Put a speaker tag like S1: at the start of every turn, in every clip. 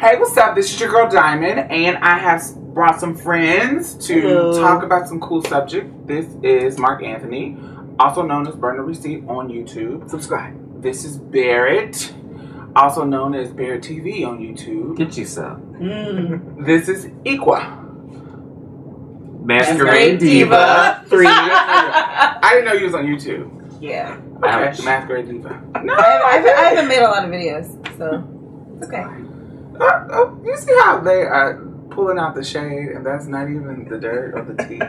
S1: Hey, what's up? This is your girl Diamond, and I have brought some friends to talk about some cool subject. This is Mark Anthony, also known as TheReceipt on YouTube.
S2: Subscribe.
S1: This is Barrett, also known as Barrett TV on YouTube.
S3: Get you some.
S1: This is Iquo.
S3: Masquerade Diva.
S1: 3. I didn't know you was on YouTube.
S4: Yeah.
S1: Okay, Masquerade Diva. No,
S4: I haven't made a lot of videos, so it's okay.
S1: You see how they are pulling out the shade, and that's not even the dirt or the tea.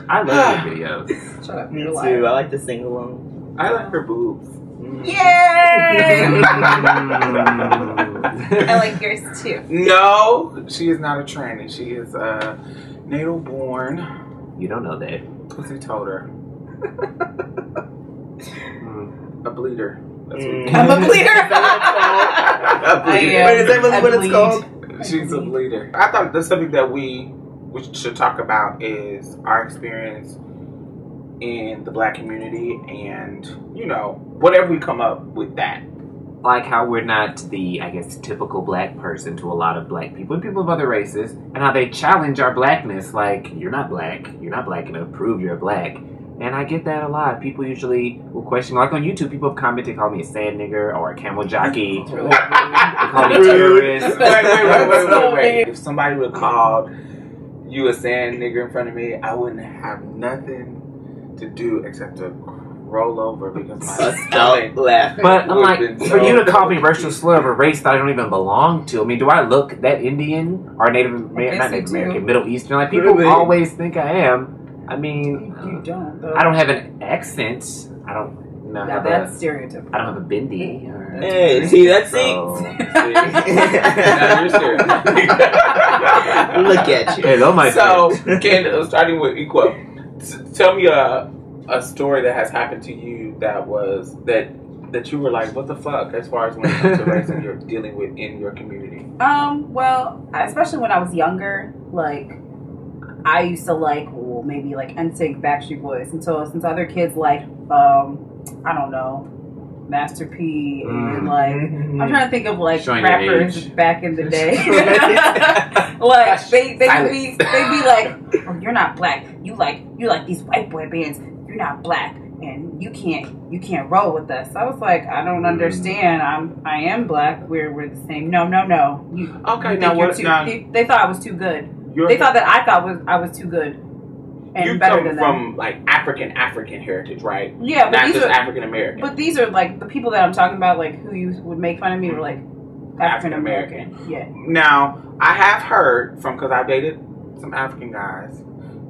S3: I love your videos.
S4: Shut up.
S2: Me
S4: You're
S2: too.
S4: lying.
S2: I like to sing along.
S1: I like her boobs.
S4: Yay! I like yours too.
S1: No, she is not a tranny. She is natal born.
S3: You don't know that.
S1: Pussy told her. A bleeder. That's what
S4: I'm a bleeder.
S1: a bleeder.
S4: I am.
S2: Is that what it's called?
S1: She's a bleeder. I thought the subject that we should talk about is our experience in the black community and, you know, whatever we come up with that.
S3: Like how we're not the, I guess, typical black person to a lot of black people and people of other races, and how they challenge our blackness. Like, you're not black enough, prove you're black. And I get that a lot. People usually will question, like on YouTube, people have commented, call me a sand nigger or a camel jockey. They call me terrorist.
S1: Wait. If somebody would have called you a sand nigger in front of me, I wouldn't have nothing to do except to roll over because my stomach
S2: laugh.
S3: But I'm like, for you to call me racial slur of a race that I don't even belong to, I mean, do I look that Indian or Native American, not Native American, Middle Eastern? Like, people always think I am. I mean,
S4: You don't. Though.
S3: I don't have an accent. I don't know.
S4: Now that's stereotypical.
S3: I don't have a bindi. Or
S2: Hey, see, that's
S3: so,
S1: now you're serious.
S2: Look at you.
S3: hey, those my
S1: So, starting with Iquo, tell me a story that has happened to you that was that you were like, what the fuck, as far as when it comes to race and you're dealing with in your community.
S4: Well, especially when I was younger, like I used to like maybe like NSYNC, Backstreet Boys, and so since other kids like I don't know, Master P and like I'm trying to think of like
S3: Showing
S4: rappers back in the day. Like they'd be like, oh, you're not black. You like these white boy bands. You're not black, and you can't roll with us. I was like, I don't understand. I am black. We're the same. No. You,
S1: okay,
S4: you
S1: now what?
S4: They thought I was too good. They thought that I was too good and
S1: you
S4: better
S1: come
S4: than them.
S1: from like African heritage, right?
S4: Yeah, but
S1: not
S4: these
S1: just
S4: are
S1: African American.
S4: But these are like the people that I'm talking about, like who you would make fun of me were like African American. Yeah.
S1: Now I have heard from, because I've dated some African guys,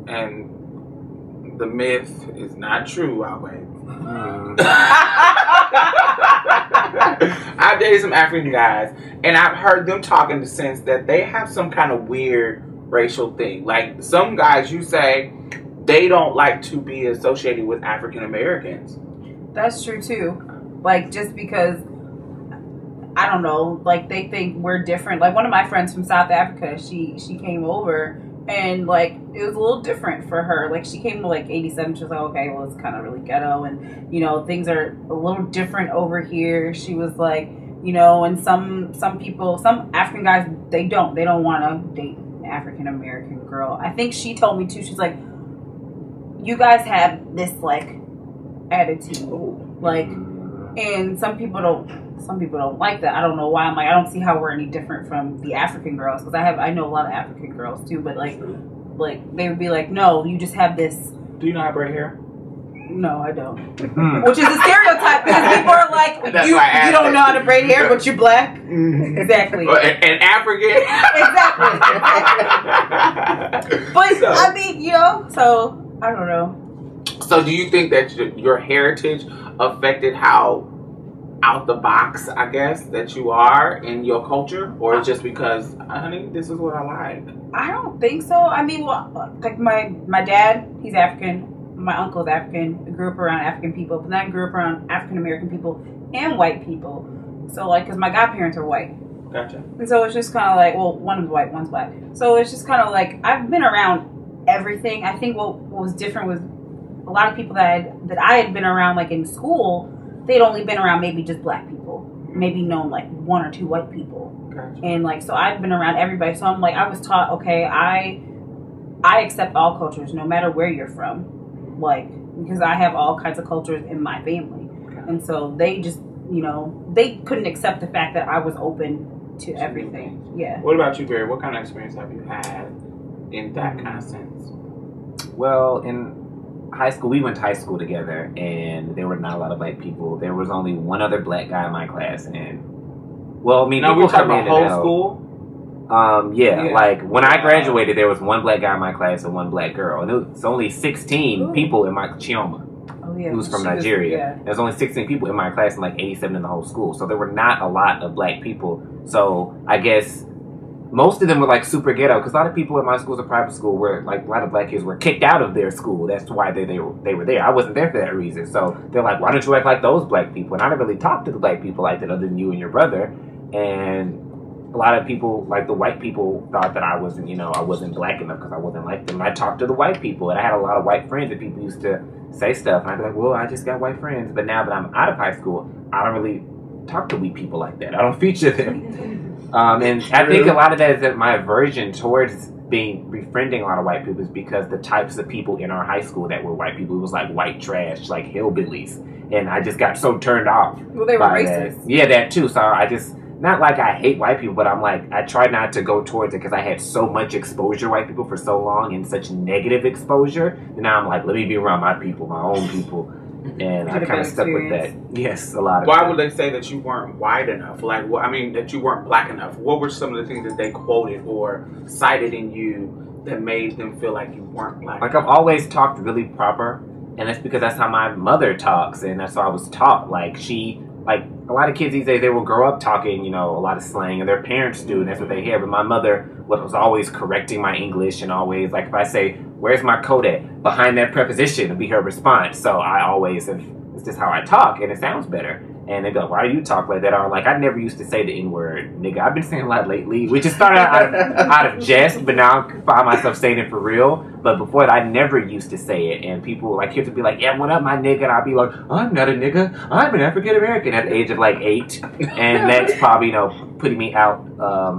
S1: and the myth is not true. I've dated some African guys, and I've heard them talk in the sense that they have some kind of weird racial thing. Like some guys, you say they don't like to be associated with African Americans.
S4: That's true too. Like just because I don't know, like they think we're different. Like one of my friends from South Africa, she came over. And, like, it was a little different for her. Like, she came to, like, 87. She was like, okay, well, it's kind of really ghetto. And, you know, things are a little different over here. She was like, you know, and some people, some African guys, they don't want to date an African-American girl. I think she told me, too. She's like, you guys have this, like, attitude. Like, and some people don't like that. I don't know why. I'm like, I don't see how we're any different from the African girls, because I know a lot of African girls too, but like they would be like, no, you just have this.
S1: Do you not have red hair?
S4: No, I don't. Which is a stereotype, because people are like, you don't know how to braid hair, but you're black. Exactly.
S1: And African.
S4: Exactly. But so, I mean, you know, so I don't know.
S1: So do you think that your heritage affected how out the box, I guess, that you are in your culture, or just because, honey, this is what I like?
S4: I don't think so. I mean, well, like my dad, he's African. My uncle's African. I grew up around African people, but then I grew up around African American people and white people. So, like, because my godparents are white.
S1: Gotcha.
S4: And so it's just kind of like, well, one is white, one's black. So it's just kind of like, I've been around everything. I think what was different was a lot of people that I had been around, like in school, they'd only been around maybe just black people, maybe known like one or two white people.
S1: Gotcha.
S4: And like, so I've been around everybody. So I'm like, I was taught, okay, I accept all cultures, no matter where you're from. Like, because I have all kinds of cultures in my family.
S1: Okay.
S4: And so they just, you know, they couldn't accept the fact that I was open to everything. Yeah.
S1: What about you, Barry? What kind of experience have you had in that kind of sense?
S3: Well, in high school, we went to high school together, and there were not a lot of black people. There was only one other black guy in my class, and well, I mean,
S1: Now
S3: people
S1: we're talking
S3: come
S1: about
S3: in and
S1: whole
S3: out.
S1: school.
S3: Yeah,
S1: Yeah.
S3: like when I graduated, there was one black guy in my class and one black girl, and it was only 16
S4: Ooh.
S3: people in my Chioma,
S4: Oh yeah.
S3: who's from
S4: She was-
S3: Nigeria.
S4: yeah.
S3: There's only 16 people in my class and like 87 in the whole school, so there were not a lot of black people. So I guess most of them were like super ghetto, because a lot of people in my school, a private school, where like a lot of black kids were kicked out of their school. That's why they were there. I wasn't there for that reason. So they're like, why don't you act like those black people? And I didn't really talk to the black people like that, other than you and your brother. And a lot of people, like the white people, thought that I wasn't, you know, I wasn't black enough because I wasn't like them. And I talked to the white people, and I had a lot of white friends, and people used to say stuff, and I'd be like, well, I just got white friends. But now that I'm out of high school, I don't really talk to white people like that. I don't feature them. And I think a lot of that is that my aversion towards befriending a lot of white people is because the types of people in our high school that were white people, it was like white trash, like hillbillies. And I just got so turned off.
S4: Well, they were
S3: by
S4: racist.
S3: that. Yeah, that too. So I just, not like I hate white people, but I'm like, I try not to go towards it because I had so much exposure to white people for so long and such negative exposure. And now I'm like, let me be around my people, my own people. And I
S4: Had a
S3: kind of
S4: bad
S3: stuck with that.
S4: experience.
S3: Yes, a lot of
S1: Why
S3: that.
S1: would they say that you weren't white enough? Like, I mean, that you weren't black enough? What were some of the things that they quoted or cited in you that made them feel like you weren't black
S3: Like,
S1: enough?
S3: I've always talked really proper, and that's because that's how my mother talks, and that's how I was taught. Like, a lot of kids these days, they will grow up talking, you know, a lot of slang, and their parents do, and that's what they hear. But my mother was always correcting my English, and always, like, if I say, where's my coat at? Behind that preposition would be her response. So I always, it's just how I talk, and it sounds better. And they'd be like, why do you talk like that? Or like, I never used to say the N-word, nigga. I've been saying a lot lately, which just started out of jest, but now I find myself saying it for real. But before that, I never used to say it. And people, like, kids would be like, yeah, what up, my nigga? And I'd be like, I'm not a nigga. I'm an African-American at the age of, like, 8. And that's probably, you know, putting me out.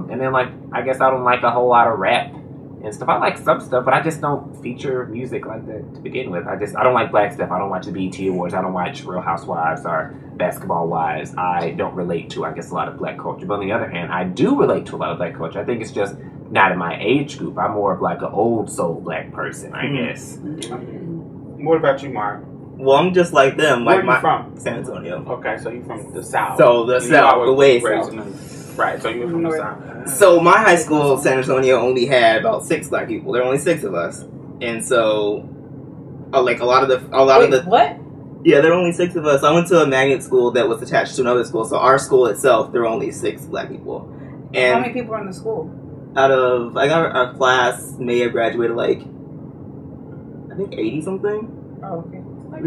S3: And then, like, I guess I don't like a whole lot of rap and stuff. I like some stuff, but I just don't feature music like that to begin with. I don't like black stuff. I don't watch the BET Awards. I don't watch Real Housewives or Basketball Wives. I don't relate to, I guess, a lot of black culture. But on the other hand, I do relate to a lot of black culture. I think it's just not in my age group. I'm more of like an old soul black person, I guess.
S1: What about you, Mark?
S2: Well, I'm just like them.
S1: Where
S2: Like
S1: are you from?
S2: San Antonio.
S1: Okay, so you're from the South.
S2: So the
S1: You
S2: South,
S1: always
S2: the way
S1: raised
S2: South.
S1: Right, so you're from the
S4: North.
S1: South.
S2: So my high school, San Antonio, only had about 6 black people. There were only 6 of us, and so like a lot of the
S4: What?
S2: yeah, there were only 6 of us. I went to a magnet school that was attached to another school. So our school itself, there were only 6 black people,
S4: How
S2: and
S4: many people are in the school?
S2: out of like our class may have graduated like I think 80 something.
S4: Oh, okay.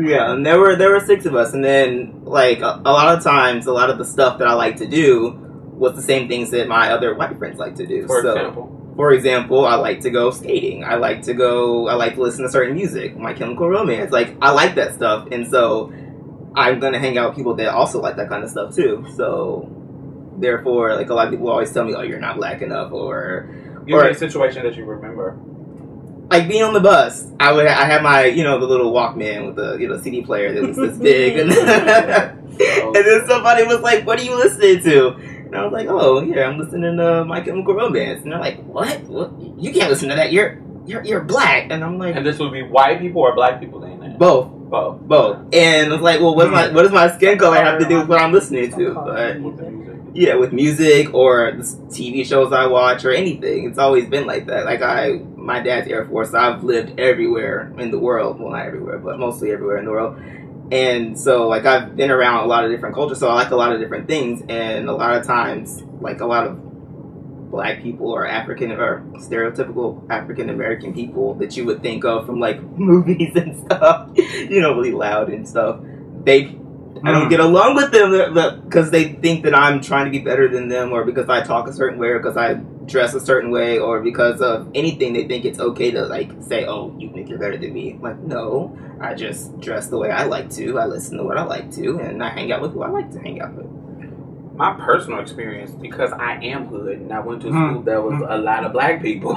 S2: Yeah, and there were 6 of us, and then like a lot of times, a lot of the stuff that I like to do was the same things that my other white friends like to do. For example, I like to go skating. I like to listen to certain music, My Chemical Romance. Like I like that stuff, and so I'm gonna hang out with people that also like that kind of stuff too. So therefore, like a lot of people always tell me, "Oh, you're not black enough," or
S1: a situation that you remember.
S2: like being on the bus, I had my, the little Walkman with the CD player that was this big, and then somebody was like, "What are you listening to?" And I was like, "Oh, yeah, I'm listening to My Chemical Romance." And they're like, "What? You can't listen to that. You're black." And I'm like,
S1: And this would be white people or black people in there?
S2: both. And I was like, "Well, what does my skin color have to do with what I'm listening to?" But
S1: With the music.
S2: yeah, with music or the TV shows I watch or anything, it's always been like that. Like my dad's Air Force, I've lived everywhere in the world. Well, not everywhere, but mostly everywhere in the world. And so, like, I've been around a lot of different cultures, so I like a lot of different things. And a lot of times, like, a lot of black people or African or stereotypical African American people that you would think of from, like, movies and stuff, really loud and stuff, I don't get along with them because they think that I'm trying to be better than them, or because I talk a certain way, or because I dress a certain way, or because of anything. They think it's okay to like say, "Oh, you think you're better than me." I'm like, no, I just dress the way I like to. I listen to what I like to, and I hang out with who I like to hang out with.
S1: my personal experience, because I am hood and I went to a school that was a lot of black people.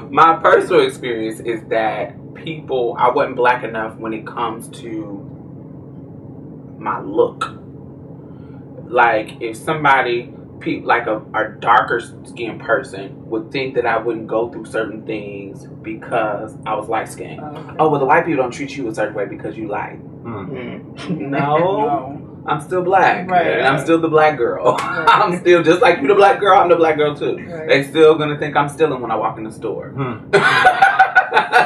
S1: My personal experience is that I wasn't black enough when it comes to my look. Like, if somebody, like a darker skinned person, would think that I wouldn't go through certain things because I was light skinned. Oh, well, the white people don't treat you a certain way because you light. No. I'm still black, and I'm still the black girl. I'm still, just like you the black girl, I'm the black girl too. They still gonna think I'm stealing when I walk in the store.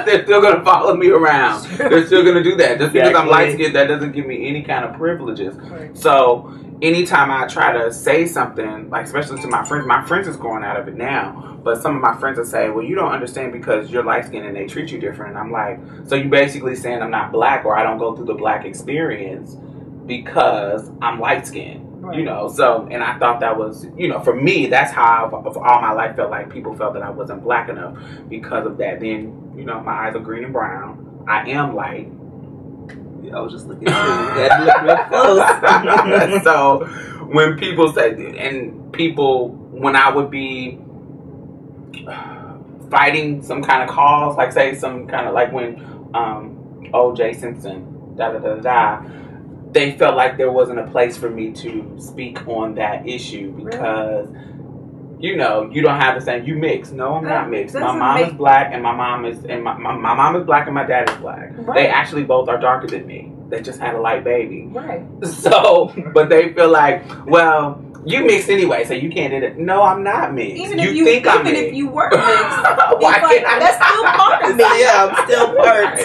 S1: They're still gonna follow me around. They're still gonna do that. Just because I'm light skinned, that doesn't give me any kind of privileges. So anytime I try to say something, like especially to my friends is growing out of it now, but some of my friends will say, well, you don't understand because you're light skinned and they treat you different. And I'm like, so you basically saying I'm not black, or I don't go through the black experience because I'm light skinned. You know, so, and I thought that was, you know, for me, that's how I've, of all my life, felt like people felt that I wasn't black enough because of that. Then, you know, my eyes are green and brown. I am light.
S2: Yeah, I was just looking at you. You look real close.
S1: So when people say, and people, when I would be fighting some kind of cause, like say some kind of, like when O.J. Simpson, they felt like there wasn't a place for me to speak on that issue because, you know, you don't have the same. You mix. No, I'm not mixed. My mom is black, and my mom is black, and my dad is black. They actually both are darker than me. They just had a light baby. So, but they feel like, well, you mixed anyway, so you can't do it. No, I'm not mixed. Even if you think I'm mixed. Even if you were mixed, that's still part of me.
S2: Yeah, I'm still part.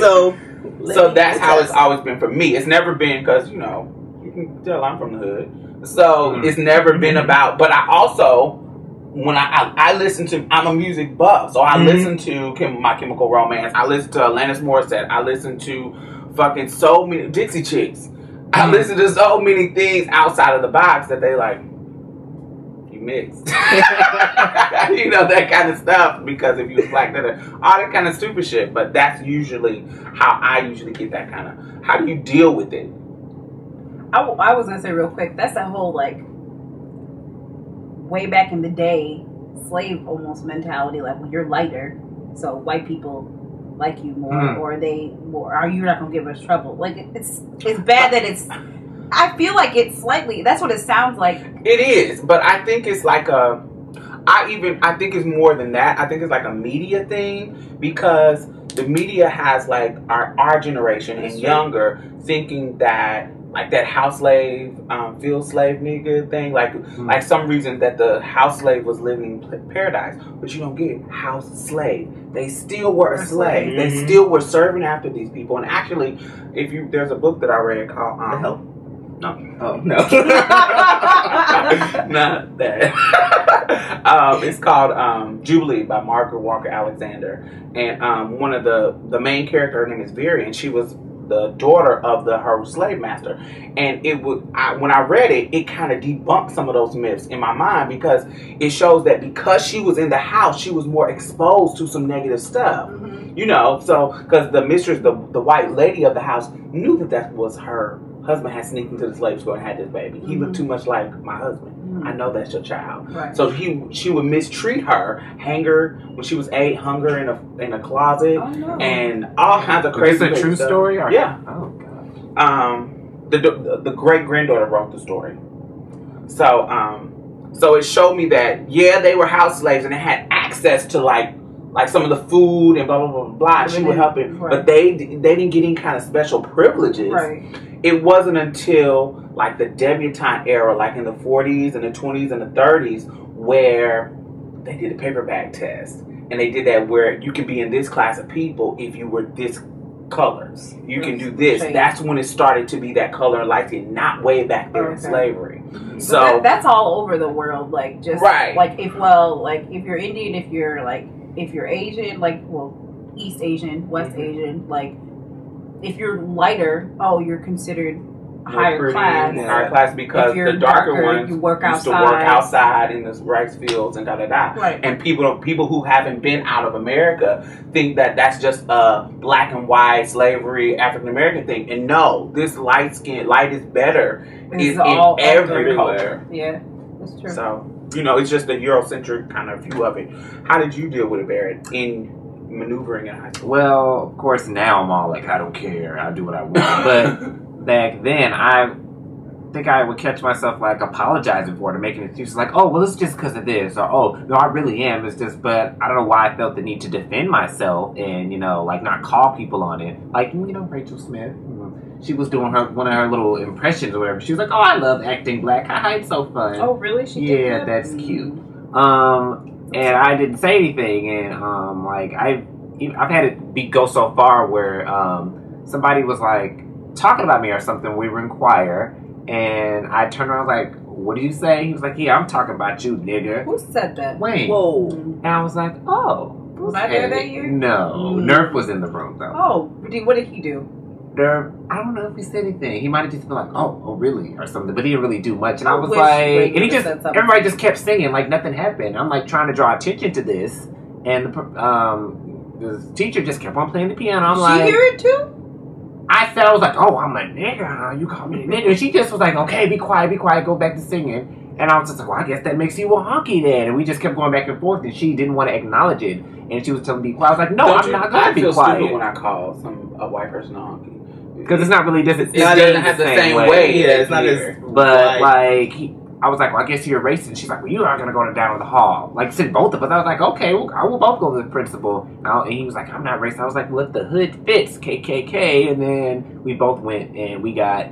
S1: So that's how it's always been for me. It's never been because, you know, you can tell I'm from the hood. So it's never been about, but I also, when I listen to, I'm a music buff. So I listen to My Chemical Romance. I listen to Alanis Morissette. I listen to fucking so many Dixie Chicks. I listen to so many things outside of the box that they like, you mixed. You know, that kind of stuff. Because if you was black, all that kind of stupid shit. But that's usually how I usually get that kind of, how do you deal with it?
S4: I was going to say real quick, that's a whole, like, way back in the day, slave almost mentality. Like, when you're lighter, so white people like you more, or are you not going to give us trouble? Like, it's bad that it's, I feel like it's slightly, that's what it sounds like.
S1: It is, but I think it's like I think it's more than that. I think it's like a media thing, because the media has like our generation and younger thinking that, like that house slave, field slave nigga thing, like some reason that the house slave was living in paradise, but you don't get house slave. They still were a slave. They still were serving after these people. And actually, there's a book that I read called
S2: The Help.
S1: No.
S2: Oh no.
S1: Not that. It's called Jubilee by Margaret Walker Alexander, and one of the main character, her name is Very, and she was the daughter of her slave master. And when I read it, it kind of debunked some of those myths in my mind, because it shows that because she was in the house, she was more exposed to some negative stuff. You know, so because the mistress, the white lady of the house, knew that was her husband had sneaked into the slave store and had this baby. He looked too much like my husband. I know that's your child. So she would mistreat her, hang her when she was 8, hung her in a closet, and all kinds of crazy.
S3: Is this a true story? Or?
S1: Yeah.
S3: Oh god.
S1: The great granddaughter wrote the story. So it showed me that they were house slaves and they had access to like some of the food and blah blah blah blah. She would help it, but they didn't get any kind of special privileges. It wasn't until like the debutante era, like in the 40s and the 20s and the 30s, where they did a paper bag test, and they did that where you can be in this class of people if you were this color. You can do this. That's when it started to be that color and light skin, not way back there in slavery. So
S4: that's all over the world. Like just like if you're Indian, if you're Asian, East Asian, West Asian, like if you're lighter, you're considered higher
S1: pretty
S4: class.
S1: higher class because
S4: If you're
S1: the darker
S4: darker,
S1: ones
S4: you work
S1: used to work outside in the rice fields and da-da-da.
S4: Right.
S1: And people who haven't been out of America think that that's just a black and white slavery African American thing. And no, this light is better
S4: It's
S1: in
S4: all
S1: every
S2: everywhere.
S1: culture.
S4: Yeah, that's true.
S1: So, it's just a Eurocentric kind of view of it. How did you deal with it, Barrett, in maneuvering in high school?
S3: Well, of course, now I'm all like, I don't care. I'll do what I want. But back then, I think I would catch myself like apologizing for it or making excuses like, oh, well, it's just because of this, or oh, no, I really am. It's just, but I don't know why I felt the need to defend myself and like not call people on it. Like Rachel Smith, she was doing one of her little impressions or whatever. She was like, oh, I love acting black. Haha, it's so fun.
S4: Oh, really? She did
S3: Yeah,
S4: that?
S3: that's cute. And I didn't say anything, and like I've had it go so far where somebody was like talking about me or something. We were in choir, and I turned around like, "What did you say?" He was like, "Yeah, I'm talking about you, nigga."
S4: Who said that?
S3: Wayne.
S2: Whoa.
S3: And I was like, "Oh."
S4: Was I there that year?
S3: No, Nerf was in the room though.
S4: Oh, what did he do?
S3: Nerf, I don't know if he said anything. He might have just been like, "Oh, really?" or something, but he didn't really do much. And I was
S4: wish
S3: like,
S4: Wayne
S3: and he
S4: would've
S3: just
S4: said something.
S3: everybody just kept singing like nothing happened. I'm like trying to draw attention to this, and the teacher just kept on playing the piano. I'm
S4: Did
S3: like,
S4: she hear it too?
S3: I felt, I was like, oh, I'm a nigga. You call me a nigga. And she just was like, okay, be quiet, go back to singing. And I was just like, well, I guess that makes you a honky then. And we just kept going back and forth, and she didn't want to acknowledge it. And she was telling me to be quiet. I was like, no, I'm not going to be
S1: I feel
S3: quiet.
S1: stupid when I call a white person a honky.
S3: Because it's not really, it doesn't
S1: have the same way.
S2: Yeah, it's not as...
S3: But, I was like, well, I guess you're racist. She's like, well, you are going to go down the hall. Like, send both of us. I was like, okay, well, I will both go to the principal. And he was like, I'm not racist. I was like, well, if the hood fits, KKK. And then we both went, and he got,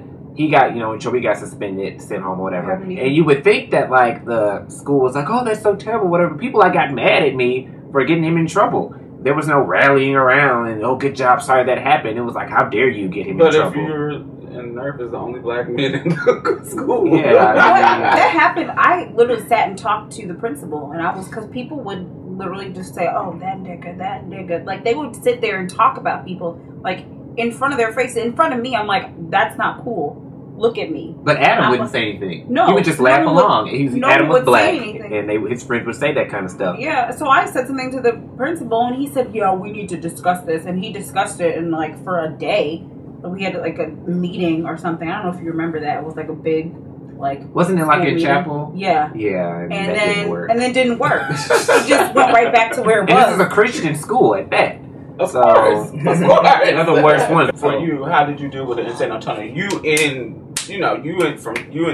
S3: so we got suspended, sent home, whatever. And you would think that, like, the school was like, oh, that's so terrible, whatever. People, got mad at me for getting him in trouble. There was no rallying around and, oh, good job, sorry that happened. It was like, how dare you get him in trouble.
S1: But if you're... And Nerf is the only black man in the school.
S3: Yeah,
S4: that happened. I literally sat and talked to the principal, and because people would literally just say, "Oh, that nigga." Like they would sit there and talk about people like in front of their face, in front of me. I'm like, that's not cool. Look at me.
S3: But Adam wouldn't say anything.
S4: No,
S3: he would just laugh along. Adam was black,
S4: and
S3: his friends would say that kind of stuff.
S4: Yeah, so I said something to the principal, and he said, "Yeah, we need to discuss this," and he discussed it, and like for a day. We had like a meeting or something. I don't know if you remember that. It was like a big,
S3: wasn't it like in
S4: meeting.
S3: chapel?
S4: Yeah.
S3: Yeah.
S4: And then it didn't work. It just went right back to where it was.
S3: And this is a Christian school at that.
S1: Of course.
S3: Another worst one.
S1: For you, how did you deal with the insane autonomy? You in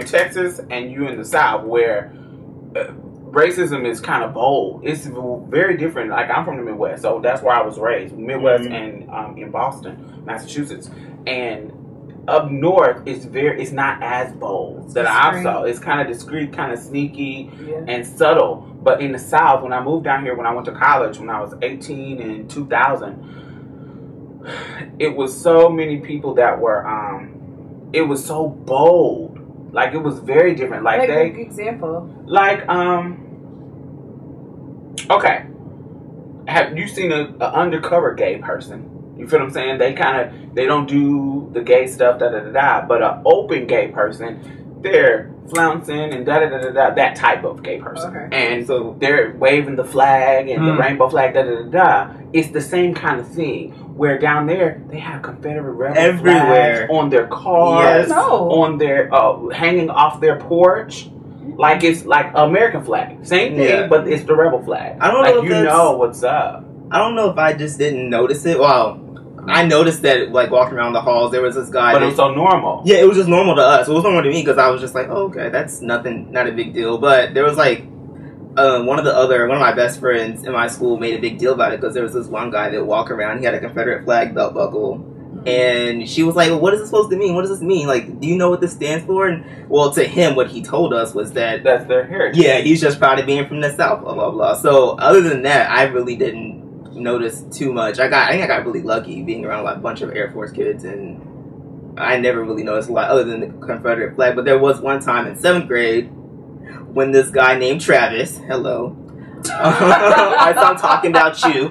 S1: Texas and you in the South where racism is kind of bold. It's very different. Like I'm from the Midwest, so that's where I was raised. Midwest and in Boston, Massachusetts. And up north, it's not as bold that I saw. It's kind of discreet, kind of sneaky, and subtle. But in the South, when I moved down here, when I went to college, when I was 18 in 2000, it was so many people that were, it was so bold. Like, it was very different. Like
S4: an example.
S1: Like, okay. Have you seen an undercover gay person? You feel what I'm saying? They don't do the gay stuff, but an open gay person, they're flouncing and that type of gay person.
S4: Okay.
S1: And so they're waving the flag and the rainbow flag, It's the same kind of thing. Where down there, they have Confederate rebel
S2: everywhere
S1: flags on their cars, on their, hanging off their porch. Like it's like American flag. Same thing, but it's the rebel flag.
S2: I don't know if
S1: know what's up.
S2: I don't know if I just didn't notice it. Well, I noticed that, like, walking around the halls, there was this guy.
S1: But it was so normal.
S2: Yeah, it was just normal to us. It was normal to me because I was just like, oh, okay, that's nothing, not a big deal. But there was, like, one of my best friends in my school made a big deal about it because there was this one guy that walked around. He had a Confederate flag belt buckle. And she was like, well, what is this supposed to mean? What does this mean? Like, do you know what this stands for? And, well, to him, what he told us was that...
S1: That's their heritage.
S2: Yeah, he's just proud of being from the South, blah, blah, blah. So, other than that, I really didn't notice too much. I think I got really lucky being around like a bunch of Air Force kids, and I never really noticed a lot other than the Confederate flag. But there was one time in 7th grade when this guy named Travis, Alright, so I'm talking about you.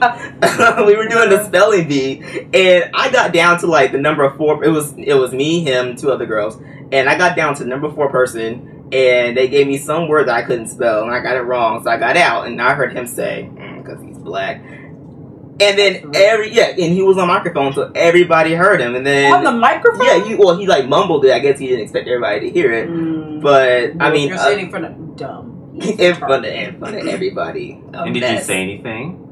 S2: We were doing the spelling bee, and I got down to like the number 4. It was me, him, 2 other girls, and I got down to the number 4 person, and they gave me some word that I couldn't spell, and I got it wrong, so I got out, and I heard him say, because he's black. And then and he was on microphone, so everybody heard him. And then
S4: on the microphone,
S2: he like mumbled it. I guess he didn't expect everybody to hear it. But I mean,
S4: you're sitting in front of dumb,
S2: in front of everybody.
S3: And did you say anything?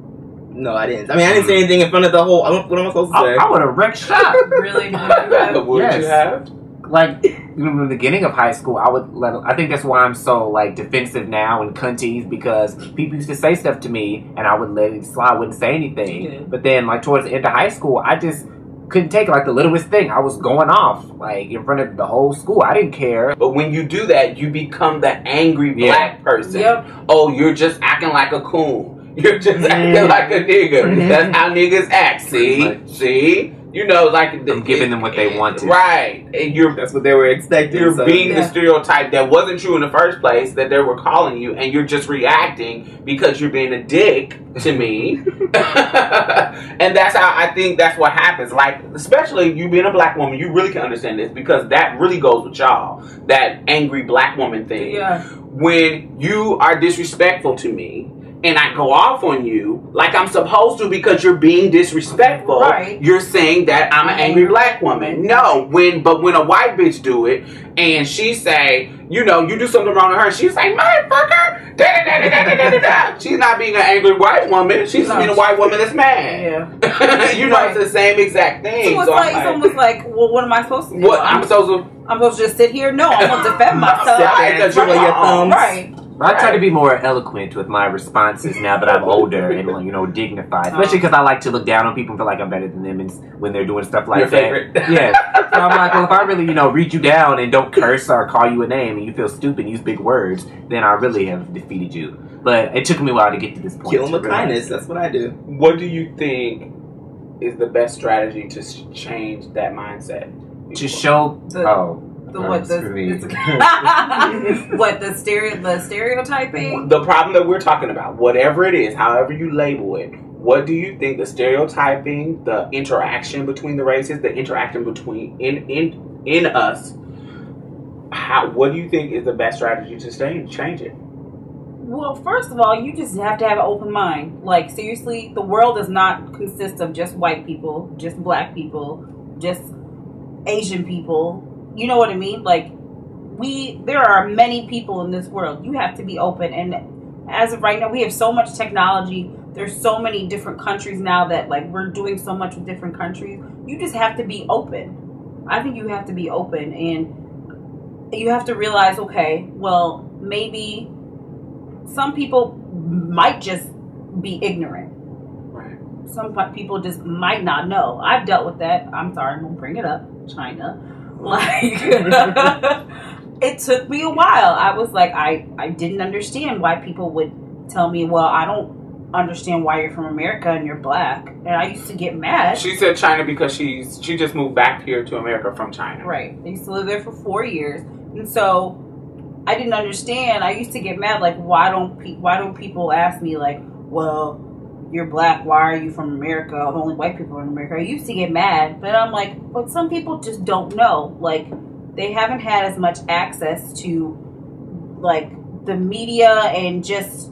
S2: No, I didn't. I mean, I didn't say anything in front of the whole. What am I supposed to say?
S3: I would have wrecked shop.
S4: Really?
S1: Would you have?
S3: Like, in the beginning of high school, I think that's why I'm so, like, defensive now and cunties, because people used to say stuff to me, and I would let it slide, I wouldn't say anything.
S4: Yeah.
S3: But then, like, towards the end of high school, I just couldn't take it. Like, the littlest thing, I was going off, like, in front of the whole school. I didn't care.
S1: But when you do that, you become the angry black person.
S4: Yep.
S1: Oh, you're just acting like a coon. You're just acting like a nigga. That's how niggas act. See? You know, like
S3: I'm giving them what they wanted.
S1: Right. And
S2: that's what they were expecting.
S1: You're being the stereotype that wasn't true in the first place, that they were calling you, and you're just reacting because you're being a dick to me. And that's how I think that's what happens. Like, especially you being a black woman, you really can understand this, because that really goes with y'all. That angry black woman thing.
S4: Yeah.
S1: When you are disrespectful to me, and I go off on you like I'm supposed to because you're being disrespectful,
S4: right.
S1: You're saying that I'm an angry black woman. No, but when a white bitch do it and she say, you know, you do something wrong to her, she's like, motherfucker, da-da-da-da-da-da-da-da. She's not being an angry white woman. She's being a white woman that's mad.
S4: Yeah.
S1: You know, it's the same exact thing.
S4: So it's almost like, well, what am I supposed to do?
S1: What I'm supposed
S4: to just sit here? No, I'm going to defend myself.
S1: Right.
S3: I try to be more eloquent with my responses now that I'm older and, you know, dignified. Especially because I like to look down on people and feel like I'm better than them when they're doing stuff like
S1: Your
S3: that.
S1: favorite.
S3: Yeah. So I'm like, well, if I really, you know, read you down and don't curse or call you a name and you feel stupid and use big words, then I really have defeated you. But it took me a while to get to this point.
S2: Kill them with kindness. That's what I do.
S1: What do you think is the best strategy to change that mindset?
S3: To show...
S4: The stereotyping?
S1: The problem that we're talking about, whatever it is, however you label it, what do you think the stereotyping, the interaction between the races, the interaction between in us, what do you think is the best strategy to change it?
S4: Well, first of all, you just have to have an open mind. Like, seriously, the world does not consist of just white people, just black people, just Asian people. You know what I mean? Like, there are many people in this world. You have to be open. And as of right now, we have so much technology. There's so many different countries now that, like, we're doing so much with different countries. You just have to be open. I think you have to be open. And you have to realize, okay, well, maybe some people might just be ignorant.
S1: Right.
S4: Some people just might not know. I've dealt with that. I'm sorry, I'm going to bring it up. China. Like, it took me a while. I was like, I didn't understand why people would tell me, well, I don't understand why you're from America and you're black. And I used to get mad.
S1: She said China because she just moved back here to America from China.
S4: Right. I used to live there for 4 years. And so I didn't understand. I used to get mad. Like, why don't people ask me, like, well, you're black, why are you from America? The only white people are in America. I used to get mad, but I'm like, but some people just don't know. Like, they haven't had as much access to, like, the media and just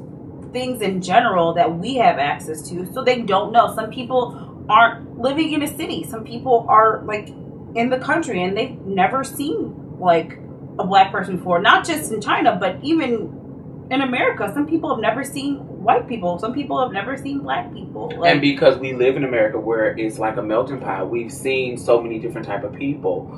S4: things in general that we have access to, so they don't know. Some people aren't living in a city. Some people are, like, in the country, and they've never seen, like, a black person before. Not just in China, but even in America. Some people have never seen white people. Some people have never seen black people. Like,
S1: and because we live in America where it's like a melting pot, we've seen so many different type of people.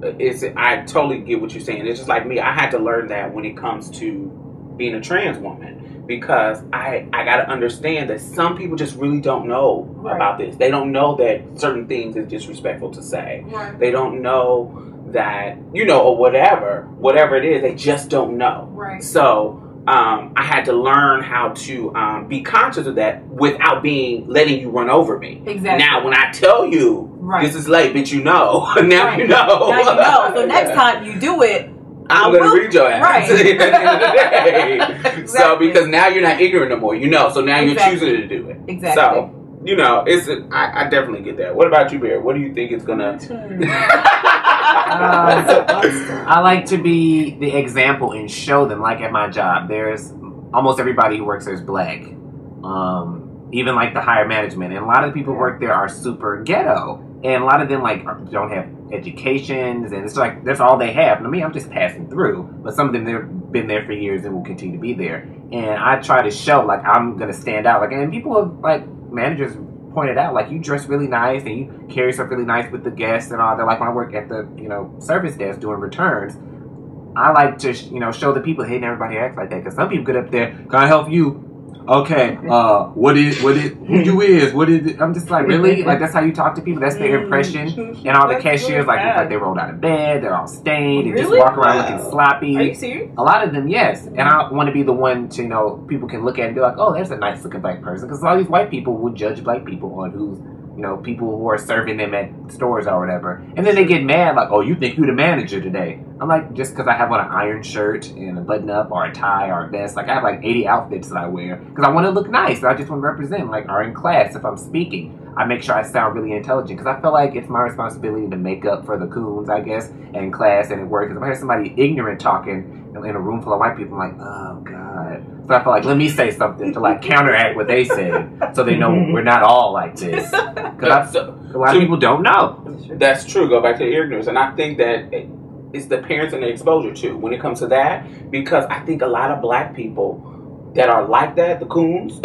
S1: I totally get what you're saying. It's just like me. I had to learn that when it comes to being a trans woman, because I got to understand that some people just really don't know about this. They don't know that certain things is disrespectful to say.
S4: Right.
S1: They don't know that, you know, or whatever it is, they just don't know.
S4: Right.
S1: So I had to learn how to be conscious of that without letting you run over me.
S4: Exactly.
S1: Now, when I tell you, this is late, bitch, you know. Now you know.
S4: Now you know. So next time you do it,
S1: I'm going to read your ass
S4: right.
S1: at the end of the day.
S4: Exactly.
S1: So, because now you're not ignorant no more, so now you're choosing to do it.
S4: Exactly.
S1: So, I definitely get that. What about you, Barrett? What do you think it's going to...
S3: I like to be the example and show them, like at my job, there's almost everybody who works there is black. Even like the higher management. And a lot of the people who work there are super ghetto. And a lot of them like don't have educations, and it's like that's all they have. And me, I'm just passing through. But some of them they've been there for years and will continue to be there. And I try to show like I'm gonna stand out. Like, and people have like managers pointed out like you dress really nice and you carry yourself really nice with the guests and all that. Like when I work at the service desk doing returns, I like to show the people, hey, everybody acts like that, because some people get up there, can I help you? Okay, who you is? What is it? I'm just like, really? Like, that's how you talk to people? That's their impression? And all the cashiers, like, look like they rolled out of bed, they're all stained, and just walk around looking sloppy.
S4: Are you serious?
S1: Mm-hmm.
S3: A lot of them, yes. And I want to be the one to, people can look at and be like, oh, there's a nice looking black person. Because all these white people would judge black people on who's, people who are serving them at stores or whatever. And then they get mad, like, oh, you think you're the manager today. I'm like, just because I have on an iron shirt and a button-up or a tie or a vest, like I have like 80 outfits that I wear because I want to look nice. I just want to represent, like, or in class if I'm speaking, I make sure I sound really intelligent because I feel like it's my responsibility to make up for the coons, I guess, in class and at work. Because if I hear somebody ignorant talking in a room full of white people, I'm like, oh, God. So I feel like, let me say something to, like, counteract what they said so they know we're not all like this. Because a lot of people don't know.
S1: That's true. Go back to the ignorance. And I think that it's the parents and the exposure, too, when it comes to that. Because I think a lot of black people that are like that, the coons,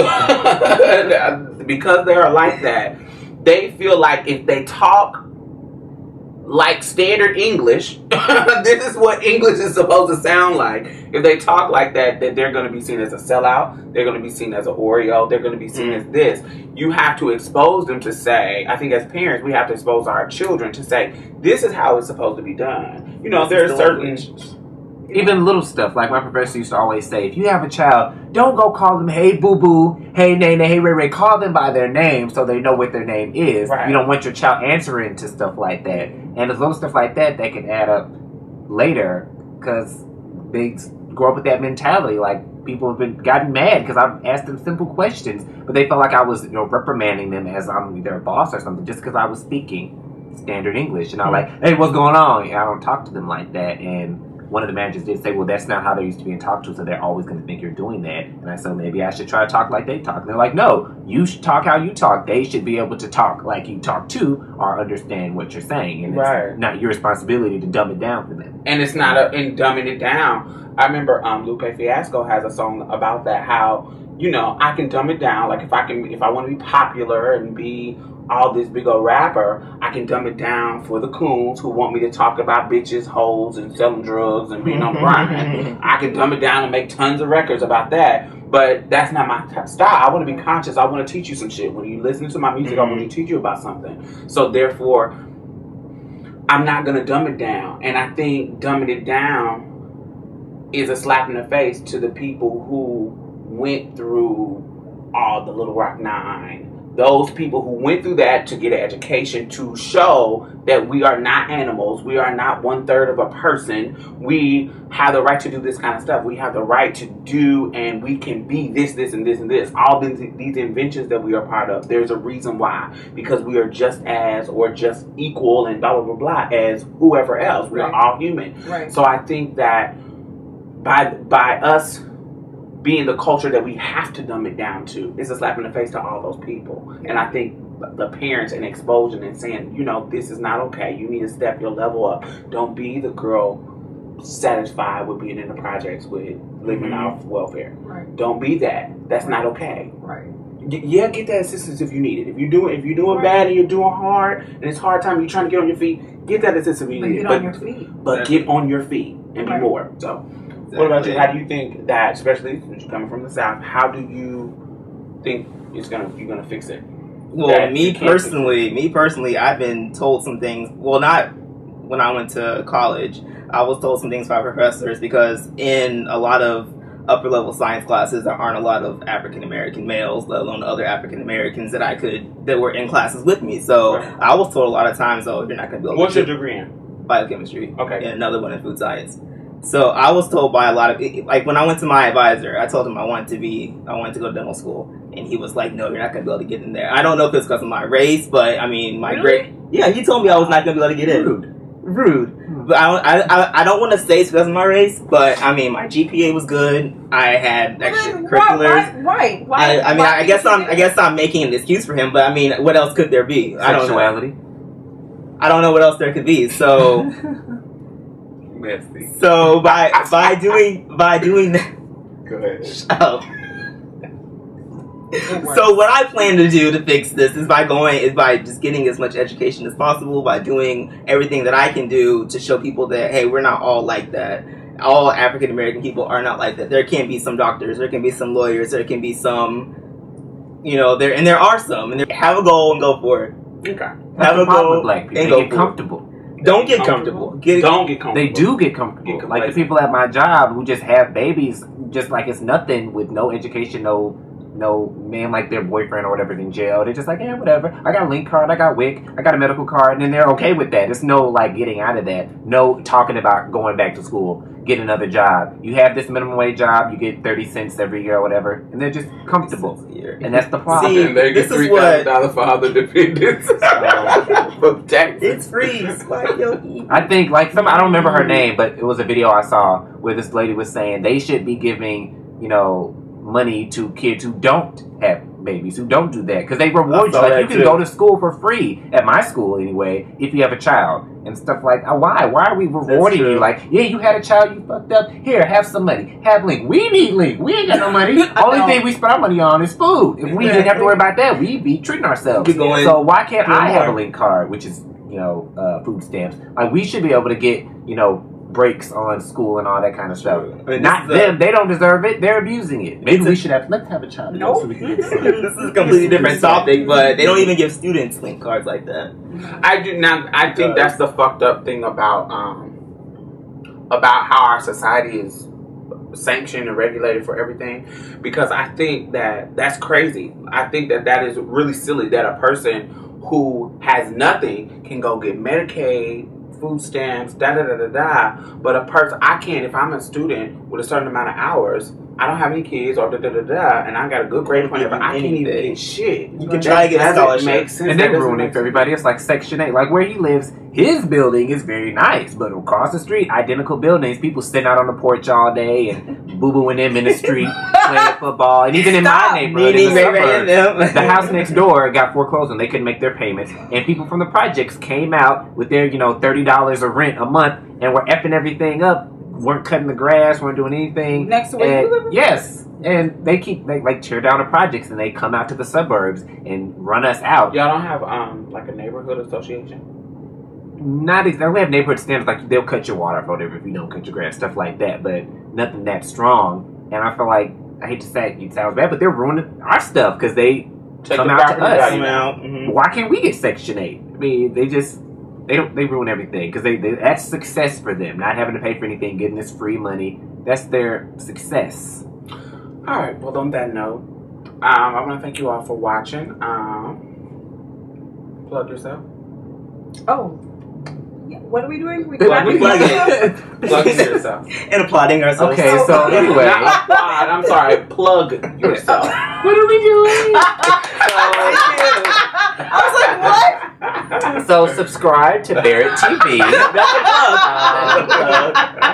S1: because they are like that, they feel like if they talk like standard English, this is what English is supposed to sound like. If they talk like that, then they're going to be seen as a sellout. They're going to be seen as an Oreo. They're going to be seen as this. You have to expose them to say, I think as parents, we have to expose our children to say, this is how it's supposed to be done. There are certain...
S3: Even little stuff, like my professor used to always say, if you have a child, don't go call them, hey, boo-boo, hey, nay, nay, hey, ray, ray. Call them by their name so they know what their name is. Right. You don't want your child answering to stuff like that. And there's little stuff like that that can add up later because they grow up with that mentality. Like, people have gotten mad because I've asked them simple questions, but they felt like I was reprimanding them as I'm their boss or something just because I was speaking standard English. And I'm like, hey, what's going on? And I don't talk to them like that. And one of the managers did say, well, that's not how they're used to being talked to, so they're always going to think you're doing that. And I said, maybe I should try to talk like they talk. And they're like, no, you should talk how you talk. They should be able to talk like you talk too or understand what you're saying. And it's not your responsibility to dumb it down for them.
S1: And it's not in dumbing it down. I remember Lupe Fiasco has a song about that, how, I can dumb it down. Like, if I want to be popular and be all this big old rapper, I can dumb it down for the coons who want me to talk about bitches, hoes, and selling drugs and being on grind. I can dumb it down and make tons of records about that. But that's not my style. I want to be conscious. I want to teach you some shit. When you listen to my music, I want to teach you about something. So therefore, I'm not going to dumb it down. And I think dumbing it down is a slap in the face to the people who went through all the Little Rock Nine. Those people who went through that to get an education, to show that we are not animals. We are not 1/3 of a person. We have the right to do this kind of stuff. We have the right to do, and we can be this, this, and this, and this. All these inventions that we are part of, there's a reason why. Because we are just as, or just equal, and blah, blah, blah, blah, as whoever else. We are all human. Right. So I think that by us being the culture that we have to dumb it down to, is a slap in the face to all those people. And I think the parents and exposure and saying, this is not okay. You need to step your level up. Don't be the girl satisfied with being in the projects with living off welfare. Right. Don't be that. That's not okay. Right. Yeah, get that assistance if you need it. If you're doing bad and you're doing hard and it's hard time, you're trying to get on your feet, get that assistance if you need it.
S4: Get on your feet.
S1: But get on your feet and be more. So. Exactly. What about you? How do you think that, especially since you're coming from the South, how do you think you're gonna fix it?
S2: Well, me personally, I've been told some things. Well, not when I went to college. I was told some things by professors because in a lot of upper level science classes, there aren't a lot of African American males, let alone other African Americans that were in classes with me. So I was told a lot of times, "Oh, you're not gonna be able."
S1: What's your degree in?
S2: Biochemistry.
S1: Okay.
S2: And another one in food science. So I was told by a lot of, like when I went to my advisor, I told him I wanted to go to dental school, and he was like, "No, you're not gonna be able to get in there." I don't know if it's because of my race, but I mean, my grade. Yeah, he told me I was not gonna be able to get in. Rude. But I don't want to say it's because of my race, but I mean, my GPA was good. I had extracurriculars.
S4: Right.
S2: I guess I'm making an excuse for him, but I mean, what else could there be?
S3: Sexuality.
S2: I don't know what else there could be. So. So by doing that,
S1: go ahead.
S2: So what I plan to do to fix this is by just getting as much education as possible, by doing everything that I can do to show people that, hey, we're not all like that. All African American people are not like that. There can be some doctors, there can be some lawyers, there can be some, there are some, and have a goal and go for it.
S1: Okay.
S3: Have a goal with black people. They get comfortable.
S2: Don't get comfortable.
S1: Don't get comfortable.
S3: They do get comfortable. Like the people at my job who just have babies, just like it's nothing, with no education, no man like their boyfriend or whatever's in jail. They're just like, yeah, whatever. I got a link card, I got WIC, I got a medical card, and then they're okay with that. There's no like getting out of that. No talking about going back to school, get another job. You have this minimum wage job, you get 30 cents every year or whatever, and they're just comfortable. And that's the problem.
S1: See, they get $3,000 for other dependents. It's free.
S3: I think I don't remember her name, but it was a video I saw where this lady was saying they should be giving, money to kids who don't have babies, who don't do that, because they reward you. Like, you can go to school for free, at my school anyway, if you have a child and stuff like that. Why are we rewarding you? Like, yeah, you had a child, you fucked up, here, have some money, have Link. We need Link, we ain't got no money. Only thing we spend our money on is food. If we didn't have to worry about that, we'd be treating ourselves. So why can't I have a Link card, which is food stamps? Like, we should be able to get breaks on school and all that kind of stuff. Not them. They don't deserve it. They're abusing it. Maybe let's have a child.
S2: No. So this is a completely different topic, but they don't even give students Link cards like that.
S1: I think that's the fucked up thing about how our society is sanctioned and regulated for everything, because I think that's crazy. I think that is really silly that a person who has nothing can go get Medicaid, food stamps, but a person, I can't, if I'm a student with a certain amount of hours, I don't have any kids, or and I got a good grade point, but I can't even get shit.
S2: You can try to get a scholarship.
S3: And they ruin it for everybody else, like Section 8. Like, where he lives, his building is very nice, but across the street, identical buildings, people sitting out on the porch all day and boo-booing them in the street, playing football. And even in my neighborhood, in the suburbs, the house next door got foreclosed and they couldn't make their payments. And people from the projects came out with their, $30 of rent a month and were effing everything up. Weren't cutting the grass, weren't doing anything.
S4: Next to where you live?
S3: Yes. And they tear down the projects and they come out to the suburbs and run us out.
S1: Y'all don't have like a neighborhood association?
S3: Not exactly. We have neighborhood standards, like they'll cut your water off or whatever if you don't cut your grass, stuff like that, but nothing that strong. And I feel like, I hate to say it sounds bad, but they're ruining our stuff because they come out to us.
S2: Mm-hmm.
S3: Why can't we get Section 8? I mean, they ruin everything because that's success for them, not having to pay for anything, getting this free money. That's their success.
S1: All right. Well, on that note, I want to thank you all for watching. Plug yourself.
S4: Oh, yeah. What are we doing?
S2: Plugging
S1: yourself
S2: and applauding ourselves.
S3: Okay, so anyway,
S1: not applaud. I'm sorry. Plug yourself.
S3: What are we doing?
S4: I was like, what?
S3: So subscribe to Barrett TV.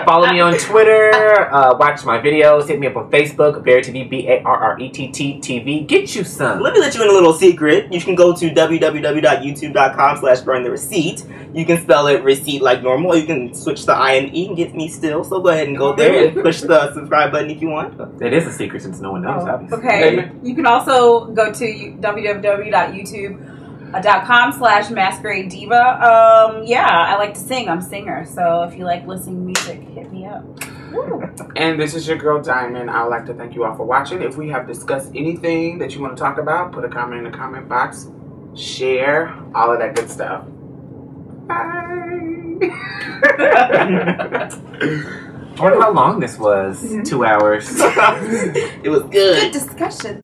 S3: Follow me on Twitter. Watch my videos. Hit me up on Facebook. Barrett TV, BARRETT TV. Get you some.
S2: Let me let you in a little secret. You can go to www.youtube.com/burnthereceipt. You can spell it receipt like normal. You can switch the I and E and get me still. So go ahead and go there and push the subscribe button if you want.
S3: It is a secret since no one knows, obviously.
S4: Okay. You can also go to www.youtube.com/masquerade diva. Yeah, I like to sing. I'm a singer. So if you like listening to music, hit me up. Woo.
S1: And this is your girl Diamond. I would like to thank you all for watching. If we have discussed anything that you want to talk about, put a comment in the comment box. Share all of that good stuff. Bye.
S3: I wonder how long this was. 2 hours.
S2: It was good.
S4: Good discussion.